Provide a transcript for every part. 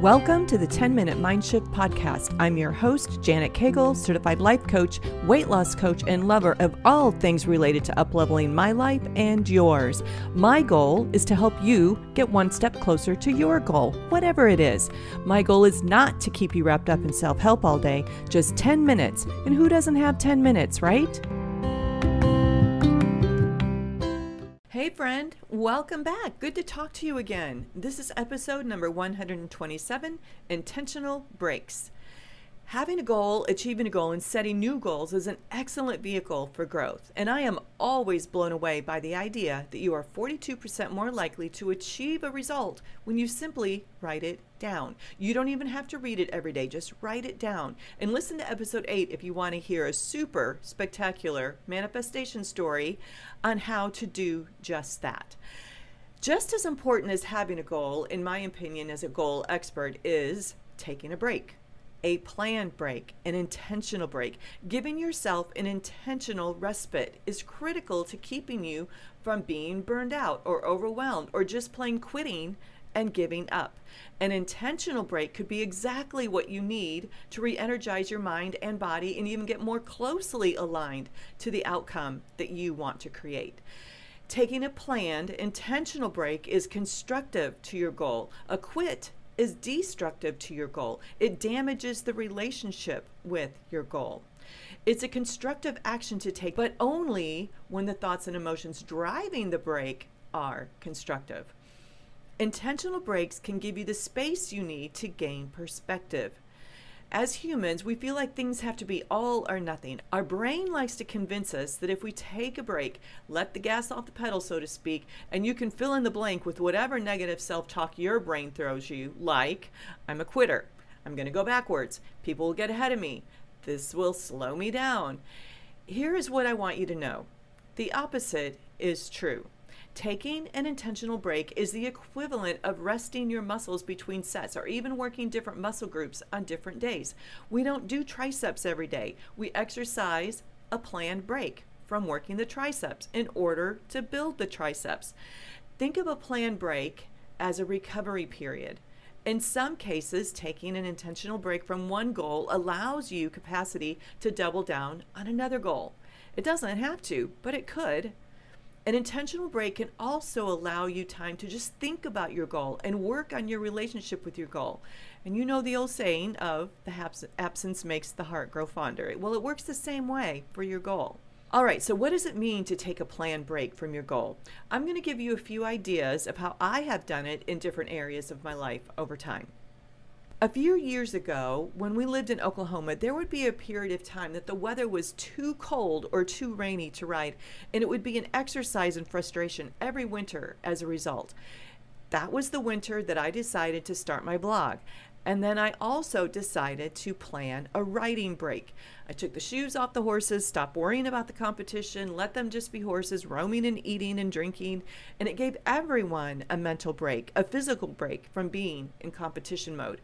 Welcome to the 10-Minute Mind Shift Podcast. I'm your host, Janet Cagle, certified life coach, weight loss coach, and lover of all things related to upleveling my life and yours. My goal is to help you get one step closer to your goal, whatever it is. My goal is not to keep you wrapped up in self-help all day, just 10 minutes. And who doesn't have 10 minutes, right? Hey friend, welcome back. Good to talk to you again. This is episode number 127, Intentional Breaks. Having a goal, achieving a goal, and setting new goals is an excellent vehicle for growth. And I am always blown away by the idea that you are 42% more likely to achieve a result when you simply write it down. You don't even have to read it every day, just write it down. And listen to episode 8 if you want to hear a super spectacular manifestation story on how to do just that. Just as important as having a goal, in my opinion as a goal expert, is taking a break. A planned break, an intentional break. Giving yourself an intentional respite is critical to keeping you from being burned out or overwhelmed or just plain quitting and giving up. An intentional break could be exactly what you need to re-energize your mind and body and even get more closely aligned to the outcome that you want to create. Taking a planned, intentional break is constructive to your goal. A quit is destructive to your goal. It damages the relationship with your goal. It's a constructive action to take, but only when the thoughts and emotions driving the break are constructive. Intentional breaks can give you the space you need to gain perspective. As humans, we feel like things have to be all or nothing. Our brain likes to convince us that if we take a break, let the gas off the pedal, so to speak, and you can fill in the blank with whatever negative self-talk your brain throws you, like, I'm a quitter, I'm going to go backwards, people will get ahead of me, this will slow me down. Here is what I want you to know. The opposite is true. Taking an intentional break is the equivalent of resting your muscles between sets or even working different muscle groups on different days. We don't do triceps every day. We exercise a planned break from working the triceps in order to build the triceps. Think of a planned break as a recovery period. In some cases, taking an intentional break from one goal allows you capacity to double down on another goal. It doesn't have to, but it could. An intentional break can also allow you time to just think about your goal and work on your relationship with your goal. And you know the old saying of the absence makes the heart grow fonder. Well, it works the same way for your goal. All right, so what does it mean to take a planned break from your goal? I'm going to give you a few ideas of how I have done it in different areas of my life over time. A few years ago, when we lived in Oklahoma, there would be a period of time that the weather was too cold or too rainy to ride, and it would be an exercise in frustration every winter as a result. That was the winter that I decided to start my blog. And then I also decided to plan a writing break. I took the shoes off the horses, stopped worrying about the competition, let them just be horses, roaming and eating and drinking, and it gave everyone a mental break, a physical break from being in competition mode.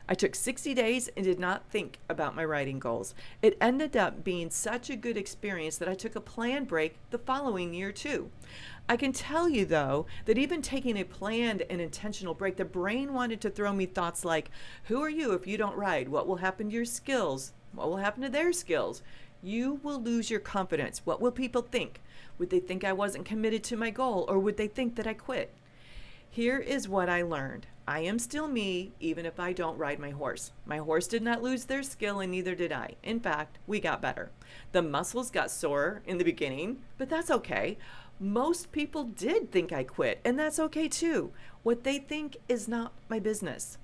I took 60 days and did not think about my writing goals. It ended up being such a good experience that I took a planned break the following year too. I can tell you though that even taking a planned and intentional break, the brain wanted to throw me thoughts like, who are you if you don't write? What will happen to your skills? What will happen to their skills? You will lose your confidence. What will people think? Would they think I wasn't committed to my goal, or would they think that I quit? Here is what I learned. I am still me, even if I don't ride my horse. My horse did not lose their skill, and neither did I. In fact, we got better. The muscles got sore in the beginning, but that's okay. Most people did think I quit, and that's okay too. What they think is not my business.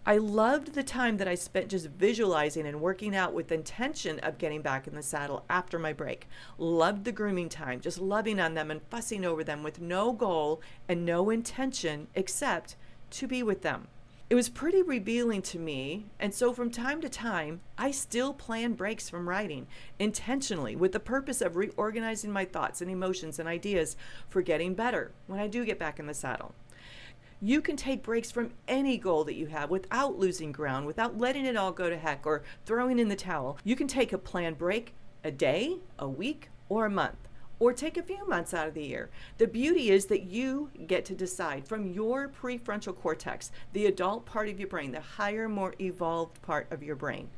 I loved the time that I spent just visualizing and working out with the intention of getting back in the saddle after my break. Loved the grooming time, just loving on them and fussing over them with no goal and no intention except to be with them. It was pretty revealing to me, and so from time to time, I still plan breaks from writing intentionally with the purpose of reorganizing my thoughts and emotions and ideas for getting better when I do get back in the saddle. You can take breaks from any goal that you have without losing ground, without letting it all go to heck or throwing in the towel. You can take a planned break a day, a week, or a month. or take a few months out of the year. The beauty is that you get to decide from your prefrontal cortex, the adult part of your brain, the higher, more evolved part of your brain.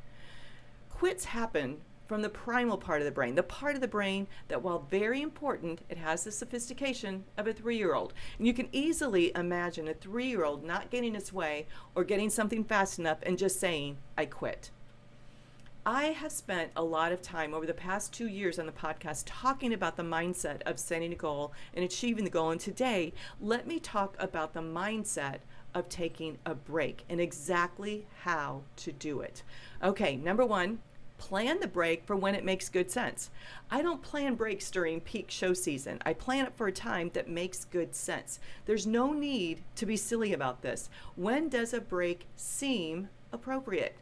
Quits happen from the primal part of the brain, the part of the brain that, while very important, it has the sophistication of a 3-year-old. And you can easily imagine a 3-year-old not getting its way or getting something fast enough and just saying, I quit. I have spent a lot of time over the past 2 years on the podcast talking about the mindset of setting a goal and achieving the goal. And today, let me talk about the mindset of taking a break and exactly how to do it. Okay, number one, plan the break for when it makes good sense. I don't plan breaks during peak show season. I plan it for a time that makes good sense. There's no need to be silly about this. When does a break seem appropriate?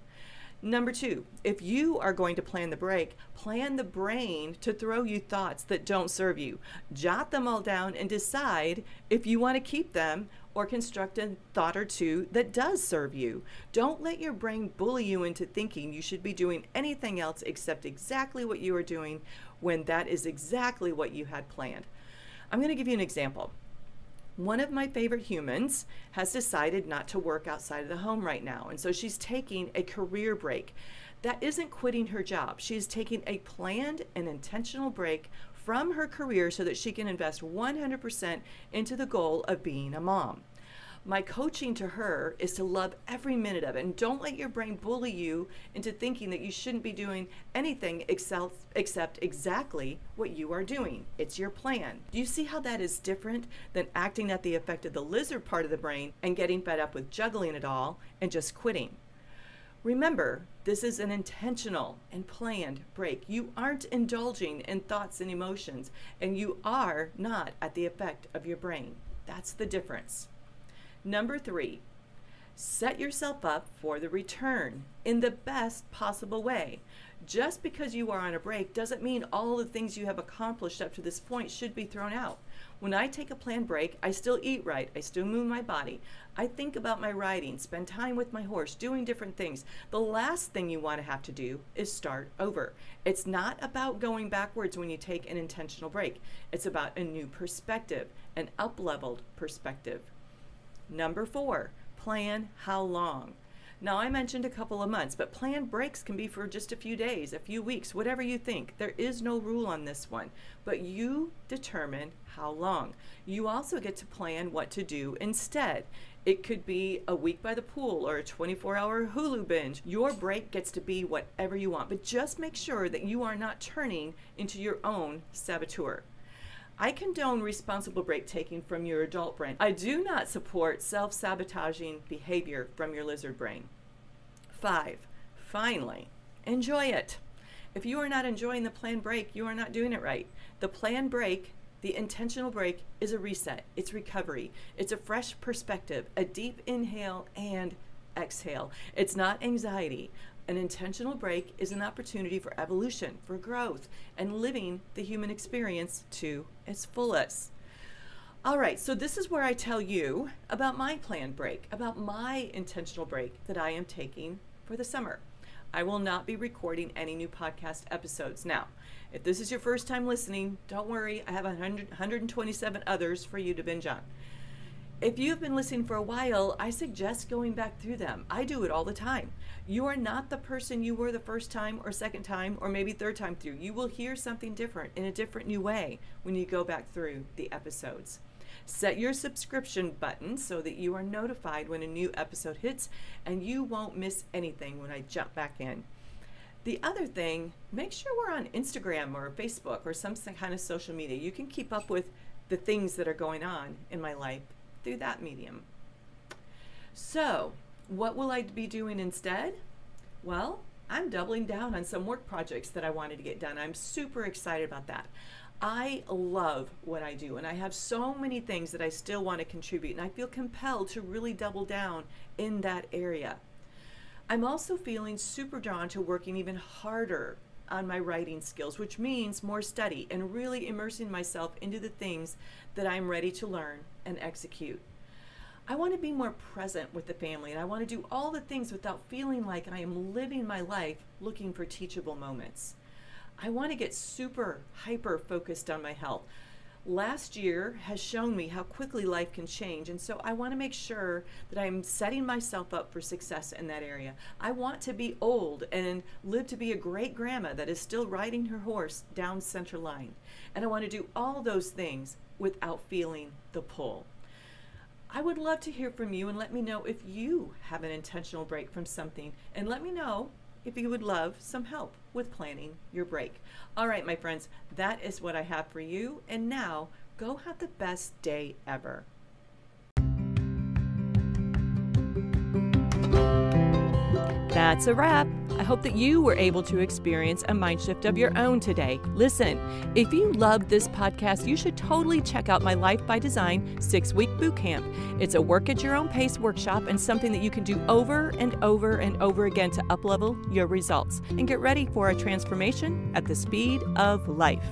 Number two, if you are going to plan the break, plan the brain to throw you thoughts that don't serve you. Jot them all down and decide if you want to keep them or construct a thought or two that does serve you. Don't let your brain bully you into thinking you should be doing anything else except exactly what you are doing when that is exactly what you had planned. I'm going to give you an example. One of my favorite humans has decided not to work outside of the home right now, and so she's taking a career break. That isn't quitting her job. She's taking a planned and intentional break from her career so that she can invest 100% into the goal of being a mom. My coaching to her is to love every minute of it, and don't let your brain bully you into thinking that you shouldn't be doing anything except exactly what you are doing. It's your plan. Do you see how that is different than acting at the effect of the lizard part of the brain and getting fed up with juggling it all and just quitting? Remember, this is an intentional and planned break. You aren't indulging in thoughts and emotions, and you are not at the effect of your brain. That's the difference. Number three, set yourself up for the return in the best possible way. Just because you are on a break doesn't mean all the things you have accomplished up to this point should be thrown out. When I take a planned break, I still eat right. I still move my body. I think about my riding, spend time with my horse, doing different things. The last thing you want to have to do is start over. It's not about going backwards when you take an intentional break. It's about a new perspective, an up-leveled perspective. Number four, plan how long. Now, I mentioned a couple of months, but planned breaks can be for just a few days, a few weeks, whatever you think. There is no rule on this one, but you determine how long. You also get to plan what to do instead. It could be a week by the pool or a 24-hour Hulu binge. Your break gets to be whatever you want, but just make sure that you are not turning into your own saboteur. I condone responsible break taking from your adult brain. I do not support self-sabotaging behavior from your lizard brain. 5, finally, enjoy it. If you are not enjoying the planned break, you are not doing it right. The planned break, the intentional break, is a reset. It's recovery. It's a fresh perspective, a deep inhale and exhale. It's not anxiety. An intentional break is an opportunity for evolution, for growth, and living the human experience to its fullest. All right, so this is where I tell you about my planned break, about my intentional break that I am taking for the summer. I will not be recording any new podcast episodes. Now, if this is your first time listening, don't worry, I have 127 others for you to binge on. If you've been listening for a while, I suggest going back through them. I do it all the time. You are not the person you were the first time or second time or maybe third time through. You will hear something different in a different new way when you go back through the episodes. Set your subscription button so that you are notified when a new episode hits and you won't miss anything when I jump back in. The other thing, make sure we're on Instagram or Facebook or some kind of social media. You can keep up with the things that are going on in my life through that medium. So, what will I be doing instead? Well, I'm doubling down on some work projects that I wanted to get done. I'm super excited about that. I love what I do, and I have so many things that I still want to contribute, and I feel compelled to really double down in that area. I'm also feeling super drawn to working even harder on my writing skills, which means more study and really immersing myself into the things that I'm ready to learn and execute. I want to be more present with the family, and I want to do all the things without feeling like I am living my life looking for teachable moments. I want to get super hyper focused on my health. Last year has shown me how quickly life can change, and so I want to make sure that I'm setting myself up for success in that area. I want to be old and live to be a great grandma that is still riding her horse down center line. And I want to do all those things without feeling the pull. I would love to hear from you, and let me know if you have an intentional break from something, and let me know if you would love some help with planning your break. All right, my friends, that is what I have for you. And now, go have the best day ever. That's a wrap. I hope that you were able to experience a mind shift of your own today. Listen, if you loved this podcast, you should totally check out my Life by Design 6-week boot camp. It's a work at your own pace workshop and something that you can do over and over and over again to uplevel your results and get ready for a transformation at the speed of life.